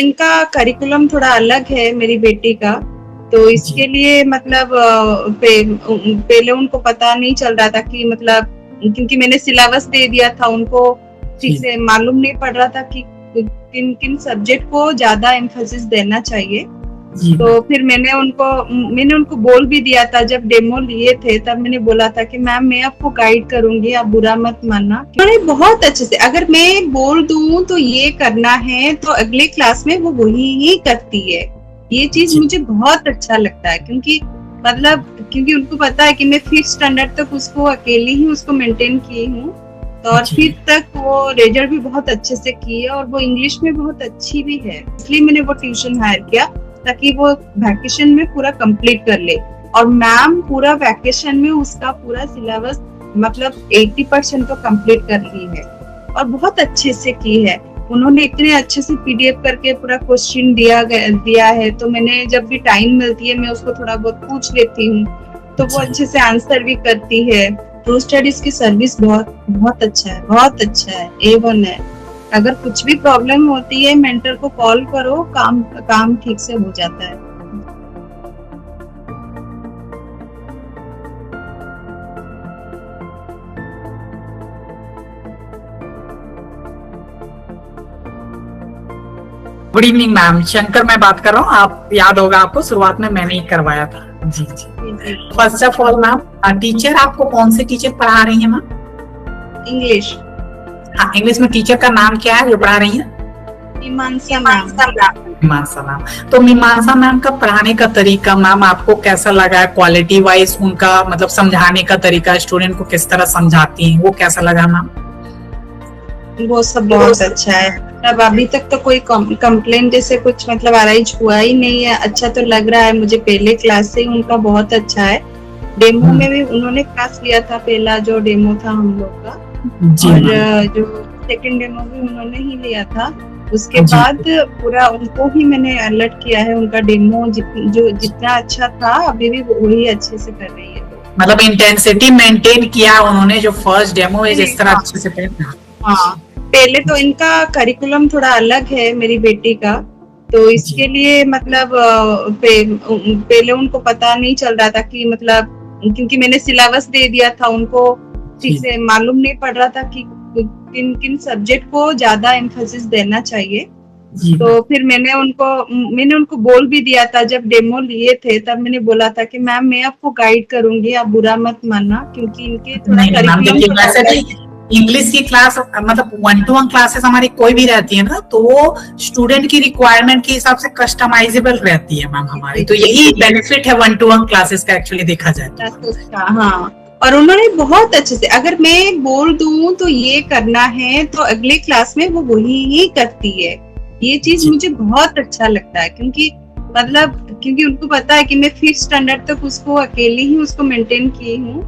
इनका करिकुलम थोड़ा अलग है मेरी बेटी का, तो इसके लिए मतलब पहले उनको पता नहीं चल रहा था कि मतलब, क्योंकि मैंने सिलेबस दे दिया था उनको, ठीक से मालूम नहीं पड़ रहा था कि किन किन सब्जेक्ट को ज्यादा एम्फेसिस देना चाहिए। तो फिर मैंने उनको बोल भी दिया था, जब डेमो लिए थे तब मैंने बोला था कि मैम मैं आपको गाइड करूंगी, आप बुरा मत मानना। उन्होंने बहुत अच्छे से, अगर मैं बोल दूं तो ये करना है तो अगले क्लास में वो वही ही करती है। ये चीज मुझे बहुत अच्छा लगता है, क्योंकि उनको पता है कि मैं 5th स्टैंडर्ड तक उसको अकेली ही उसको मेंटेन की हूँ, तो और 5th तक वो रिजल्ट भी बहुत अच्छे से की है और वो इंग्लिश में बहुत अच्छी भी है। इसलिए मैंने वो ट्यूशन हायर किया ताकि वो वैकेशन में पूरा कंप्लीट कर ले। और मैम पूरा वैकेशन में उसका पूरा सिलेबस मतलब 80% तो कंप्लीट कर ली है और बहुत अच्छे से की है। उन्होंने इतने अच्छे से पीडीएफ करके पूरा क्वेश्चन दिया है, तो मैंने जब भी टाइम मिलती है मैं उसको थोड़ा बहुत पूछ लेती हूँ, तो वो अच्छे से आंसर भी करती है। ट्रू स्टडीज की सर्विस बहुत अच्छा है, बहुत अच्छा है, A1 है। अगर कुछ भी प्रॉब्लम होती है मेंटर को कॉल करो, काम ठीक से हो जाता है। गुड इवनिंग मैम, शंकर मैं बात कर रहा हूँ। आप याद होगा आपको, शुरुआत में मैंने ही करवाया था। जी जी। First of all ma'am, teacher आपको कौन से टीचर पढ़ा रही हैं मैम? इंग्लिश। हाँ, इंग्लिश में टीचर का नाम क्या है जो पढ़ा रही हैं? मीमांसा मैम। तो मीमांसा मैम का पढ़ाने का तरीका मैम आपको कैसा लगा? क्वालिटी वाइज उनका मतलब समझाने का तरीका, स्टूडेंट को किस तरह समझाती हैं, वो कैसा लगा मैम? वो सब बहुत अच्छा है। मतलब अभी तक तो कोई कंप्लेन जैसे कुछ मतलब अराइज हुआ ही नहीं है। अच्छा तो लग रहा है मुझे, पहले क्लास से ही उनका बहुत अच्छा है। डेमो में भी उन्होंने क्लास लिया था, पहला जो डेमो था हम लोग का, और जो सेकंड डेमो भी उन्होंने ही लिया था। उसके बाद पूरा उनको ही मैंने अलर्ट किया है। उनका डेमो जितना अच्छा था अभी भी वही अच्छे से कर रही है। मतलब इंटेंसिटी मेंटेन किया उन्होंने, जो फर्स्ट डेमो है जिस तरह अच्छे से। हाँ, पहले तो इनका करिकुलम थोड़ा अलग है मेरी बेटी का, तो इसके लिए मतलब पहले उनको पता नहीं चल रहा था कि मतलब, क्योंकि मैंने सिलेबस दे दिया था उनको, ठीक से मालूम नहीं पड़ रहा था कि किन किन सब्जेक्ट को ज्यादा एम्फेसिस देना चाहिए। तो फिर मैंने उनको बोल भी दिया था, जब डेमो लिए थे तब मैंने बोला था कि मैम मैं आपको गाइड करूंगी, आप बुरा मत मानना, क्योंकि इनके थोड़ा करिकुलम इंग्लिश की क्लास मतलब 1-to-1 क्लासेस हमारी कोई भी रहती है ना, तो वो स्टूडेंट की रिक्वायरमेंट के हिसाब से कस्टमाइजेबल रहती है मैम हमारी। तो यही बेनिफिट है 1-to-1 क्लासेस का एक्चुअली देखा जाए तो। हाँ, और उन्होंने बहुत अच्छे से, अगर मैं बोल दूं तो ये करना है तो अगले क्लास में वो वही ही करती है। ये चीज मुझे बहुत अच्छा लगता है, क्योंकि उनको पता है कि मैं 5th स्टैंडर्ड तक उसको अकेली ही उसको मेंटेन की हूँ,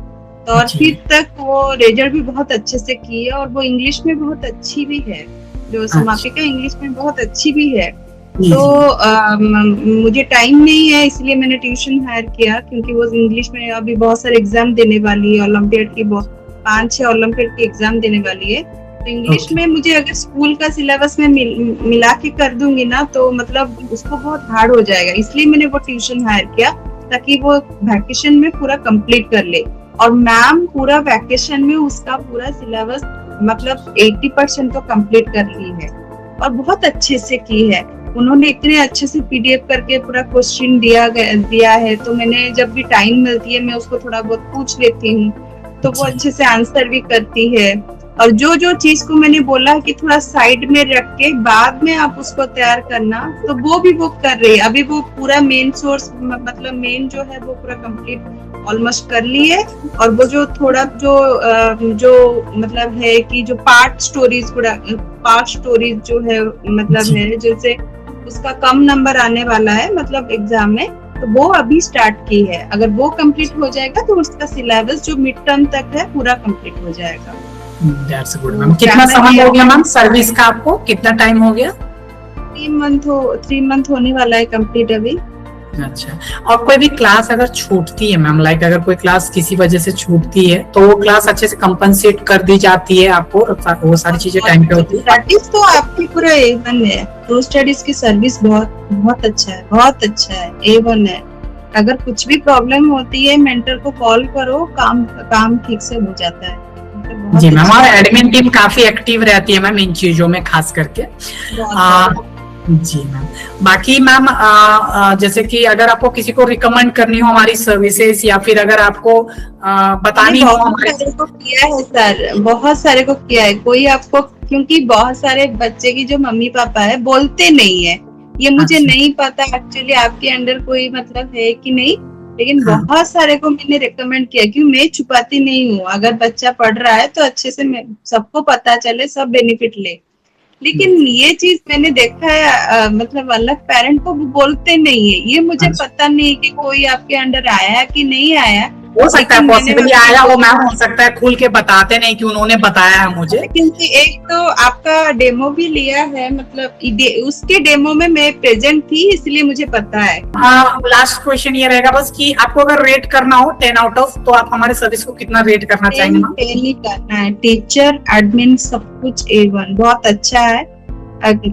तो और 5th तक वो रिजल्ट भी बहुत अच्छे से की है और वो इंग्लिश में बहुत अच्छी भी है। जो समापिका इंग्लिश में बहुत अच्छी भी है। तो मुझे टाइम नहीं है, इसलिए मैंने ट्यूशन हायर किया, क्योंकि वो इंग्लिश में अभी बहुत सारे एग्जाम देने वाली है, ओलंपियाड की 5-6 ओलंपियाड की एग्जाम देने वाली है। तो इंग्लिश में मुझे अगर स्कूल का सिलेबस में मिला के कर दूंगी ना, तो मतलब उसको बहुत हार्ड हो जाएगा। इसलिए मैंने वो ट्यूशन हायर किया ताकि वो वैकेशन में पूरा कंप्लीट कर ले। और मैम पूरा वैकेशन में उसका पूरा सिलेबस मतलब 80% तो कंप्लीट कर ली है और बहुत अच्छे से की है। उन्होंने इतने अच्छे से पीडीएफ करके पूरा क्वेश्चन दिया है, तो मैंने जब भी टाइम मिलती है मैं उसको थोड़ा बहुत पूछ लेती हूँ, तो वो अच्छे से आंसर भी करती है। और जो चीज को मैंने बोला कि थोड़ा साइड में रख के बाद में आप उसको तैयार करना, तो वो भी वो कर रही है। अभी वो पूरा मेन सोर्स मतलब मेन जो है वो पूरा कंप्लीट ऑलमोस्ट कर ली है। और वो जो थोड़ा जो मतलब है कि जो पार्ट स्टोरीज जो है मतलब है, जैसे उसका कम नंबर आने वाला है मतलब एग्जाम में, तो वो अभी स्टार्ट की है। अगर वो कंप्लीट हो जाएगा तो उसका सिलेबस जो मिड टर्म तक है पूरा कंप्लीट हो जाएगा। That's good, ma'am. कितना समय हो गया मैम सर्विस का? आपको कितना टाइम हो गया? 3 मंथ होने वाला है कंप्लीट अभी। अच्छा, और कोई भी क्लास अगर छूटती है मैम, लाइक अगर कोई क्लास किसी वजह से छूटती है तो वो क्लास अच्छे से कंपनसेट कर दी जाती है आपको, वो सारी चीजें टाइम पे होती है? स्टडीज तो आपकी पूरा A1 है, ट्रू स्टडीज की सर्विस बहुत बहुत अच्छा है, बहुत अच्छा है, A1 है। अगर कुछ भी प्रॉब्लम होती है मेंटर को कॉल करो, काम ठीक से हो जाता है। जी मैम, और एडमिन टीम काफी एक्टिव रहती है मैम इन चीजों में खास करके। जी मैम, बाकी मैम जैसे कि अगर आपको किसी को रिकमेंड करनी हो हमारी सर्विसेज, या फिर अगर आपको बतानी हो हमारे को किया है सर, बहुत सारे को किया है। कोई आपको, क्योंकि बहुत सारे बच्चे की जो मम्मी पापा है बोलते नहीं है, ये मुझे नहीं पता एक्चुअली आपके अंडर कोई मतलब है कि नहीं, लेकिन बहुत सारे को मैंने रिकमेंड किया, क्योंकि मैं छुपाती नहीं हूँ। अगर बच्चा पढ़ रहा है तो अच्छे से सबको पता चले, सब बेनिफिट ले। लेकिन ये चीज मैंने देखा है मतलब अलग पेरेंट को बोलते नहीं है। ये मुझे पता नहीं कि कोई आपके अंडर आया कि नहीं आया, हो सकता है पॉसिबली आया हो मैम, हो सकता है खुल के बताते नहीं कि उन्होंने बताया है मुझे। क्योंकि एक तो आपका डेमो भी लिया है, मतलब उसके डेमो में मैं प्रेजेंट थी, इसलिए मुझे पता है। लास्ट क्वेश्चन ये रहेगा बस कि आपको अगर रेट करना हो 10 आउट ऑफ, तो आप हमारे सर्विस को कितना रेट करना चाहेंगे मैम? 10 ही करना है। टीचर, एडमिन, सब कुछ A1, बहुत अच्छा है।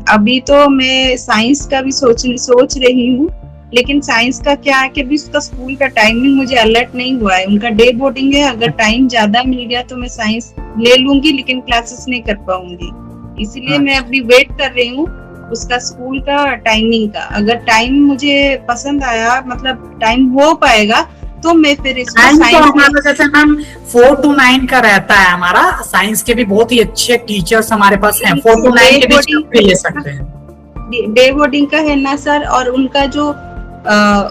अभी तो मैं साइंस का भी सोच रही हूँ, लेकिन साइंस का क्या है कि अभी उसका स्कूल का टाइमिंग मुझे अलर्ट नहीं हुआ है। उनका डे बोर्डिंग है, अगर टाइम ज्यादा मिल गया तो मैं साइंस ले लूंगी, लेकिन क्लासेस नहीं कर पाऊंगी। इसीलिए मैं अभी वेट कर रही हूँ उसका स्कूल का टाइमिंग का। अगर टाइम मुझे पसंद आया, मतलब टाइम हो पाएगा, तो मैं फिर इसको साइंस जैसे मैम 4 to 9 का रहता है हमारा। साइंस के भी बहुत ही अच्छे टीचर्स हमारे पास हैं, 4 to 9 के बीच भी ले सकते हैं। डे बोर्डिंग का है ना सर, और उनका जो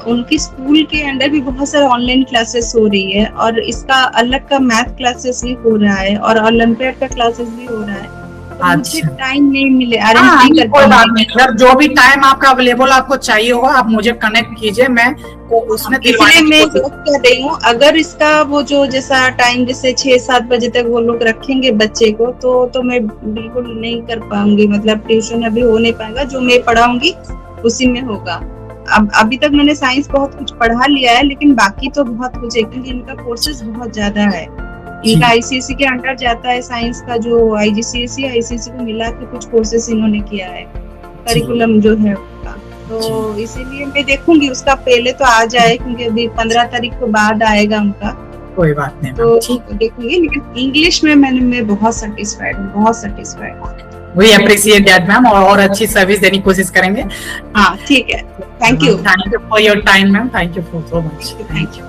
उनकी स्कूल के अंदर भी बहुत सारे ऑनलाइन क्लासेस हो रही है, और इसका अलग का मैथ क्लासेस भी हो रहा है, और ओलंपियाड का क्लासेस भी हो रहा है। मुझे टाइम नहीं मिले, अरेंज नहीं कर पाऊंगी। अगर जो भी टाइम आपका अवेलेबल आपको चाहिए होगा, आप मुझे कनेक्ट कीजिए, मैं को उसमें इसलिए मैं कर रही हूँ। अगर इसका वो जो जैसा टाइम जैसे 6-7 बजे तक वो लोग रखेंगे बच्चे को, तो मैं बिल्कुल नहीं कर पाऊंगी, मतलब ट्यूशन अभी हो नहीं पाएगा। जो मैं पढ़ाऊंगी उसी में होगा। अब अभी तक मैंने साइंस बहुत कुछ पढ़ा लिया है, लेकिन बाकी तो बहुत कुछ है, क्योंकि इनका कोर्सेज बहुत ज्यादा है। इनका ICSE के अंडर जाता है साइंस का, जो IGCSE को मिला के कुछ कोर्सेज इन्होंने किया है, करिकुलम जो है उसका। तो इसीलिए मैं देखूंगी उसका पहले तो आ जाए, क्योंकि अभी 15 तारीख को बाद आएगा उनका। कोई बात नहीं, तो देखूंगी। लेकिन इंग्लिश में मैं बहुत सेटिस्फाइड हूँ, बहुत satisfied. We appreciate that ma'am, और अच्छी सर्विस देने की कोशिश करेंगे। हाँ ठीक है, thank you for your time ma'am, thank you for so much, thank you.